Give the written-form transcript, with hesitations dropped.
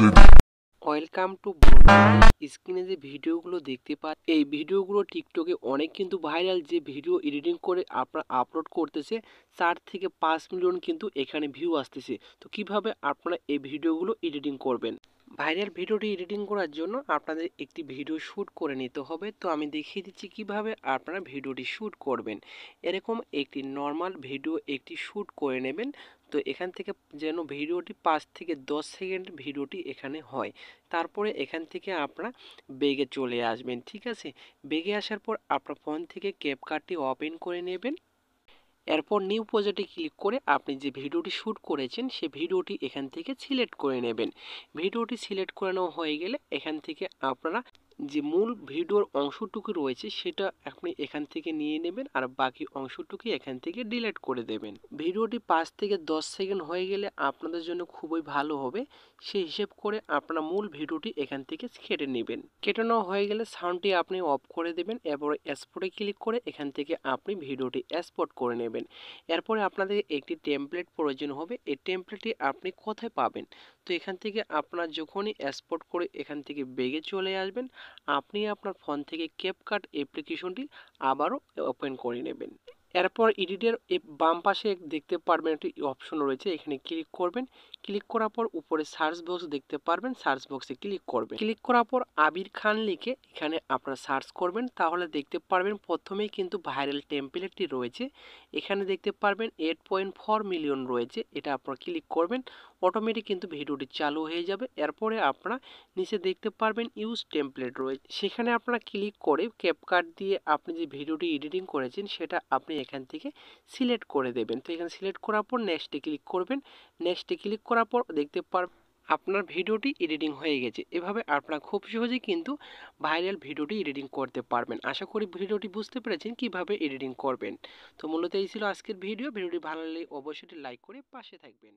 Welcome to বন্ধুরা, স্ক্রিনে যে ভিডিওগুলো দেখতে পান এই ভিডিওগুলো টিকটকে অনেক কিন্তু ভাইরাল। যে ভিডিও এডিটিং করে আপনারা আপলোড করতেছে 4 থেকে 5 মিলিয়ন কিন্তু এখানে ভিউ আসতেছে। তো কিভাবে আপনারা এই ভিডিওগুলো এডিটিং করবেন? ভাইরাল ভিডিওটি এডিটিং করার জন্য আপনাদের একটি ভিডিও শ্যুট করে নিতে হবে। তো আমি দেখিয়ে দিচ্ছি কিভাবে আপনারা ভিডিওটি শ্যুট করবেন। এরকম একটি নর্মাল ভিডিও একটি শ্যুট করে নেবেন। তো এখান থেকে যেন ভিডিওটি 5 থেকে 10 সেকেন্ড ভিডিওটি এখানে হয়। তারপরে এখান থেকে আপনারা বেগে চলে আসবেন, ঠিক আছে? বেগে আসার পর আপনার ফোন থেকে ক্যাপকাটটি ওপেন করে নেবেন। এরপর নিউ প্রজেক্টে ক্লিক করে আপনি যে ভিডিওটি শ্যুট করেছেন সে ভিডিওটি এখান থেকে সিলেক্ট করে নেবেন। ভিডিওটি সিলেক্ট করে নেওয়া হয়ে গেলে এখান থেকে আপনারা যে মূল ভিডিওর অংশটুকু রয়েছে সেটা আপনি এখান থেকে নিয়ে নেবেন, আর বাকি অংশটুকু এখান থেকে ডিলিট করে দেবেন। ভিডিওটি 5 থেকে 10 সেকেন্ড হয়ে গেলে আপনাদের জন্য খুবই ভালো হবে। সেই হিসেব করে আপনারা মূল ভিডিওটি এখান থেকে কেটে নেবেন। কেটে নেওয়া হয়ে গেলে সাউন্ডটি আপনি অফ করে দেবেন। এরপরে এক্সপোর্টে ক্লিক করে এখান থেকে আপনি ভিডিওটি এক্সপোর্ট করে নেবেন। এরপরে আপনাদের একটি টেমপ্লেট প্রয়োজন হবে। এই টেমপ্লেটটি আপনি কোথায় পাবেন? তো এখান থেকে আপনার যখনই এক্সপোর্ট করে এখান থেকে বেগে চলে আসবেন, আপনি আপনার ফোন থেকে ক্যাপকাট অ্যাপ্লিকেশনটি আবারও ওপেন করে নেবেন। এরপর এডিটের বাম পাশে দেখতে পারবেন একটি অপশন রয়েছে, এখানে ক্লিক করবেন। ক্লিক করার পর উপরে সার্চ বক্স দেখতে পারবেন, সার্চ বক্সে ক্লিক করবেন। ক্লিক করার পর আবির খান লিখে এখানে আপনারা সার্চ করবেন, তাহলে দেখতে পারবেন প্রথমেই কিন্তু ভাইরাল টেমপ্লেটটি রয়েছে। এখানে দেখতে পারবেন 8.4 মিলিয়ন রয়েছে, এটা আপনারা ক্লিক করবেন। অটোমেটিক কিন্তু ভিডিওটি চালু হয়ে যাবে। এরপরে আপনারা নিচে দেখতে পারবেন ইউজ টেমপ্লেট রয়েছে, সেখানে আপনারা ক্লিক করে ক্যাপকাট দিয়ে আপনি যে ভিডিওটি এডিটিং করেছেন সেটা আপনি এখান থেকে সিলেক্ট করে দেবেন। তো এখানে সিলেক্ট করার পর নেক্সটে ক্লিক করবেন। নেক্সটে ক্লিক করার পর দেখতে পারবেন আপনার ভিডিওটি এডিটিং হয়ে গেছে। এভাবে আপনারা খুব সহজেই কিন্তু ভাইরাল ভিডিওটি এডিটিং করতে পারবেন। আশা করি ভিডিওটি বুঝতে পেরেছেন কিভাবে এডিটিং করবেন। তো মূলত এই ছিল আজকের ভিডিওটি ভালো লাগলে অবশ্যই লাইক করে পাশে থাকবেন।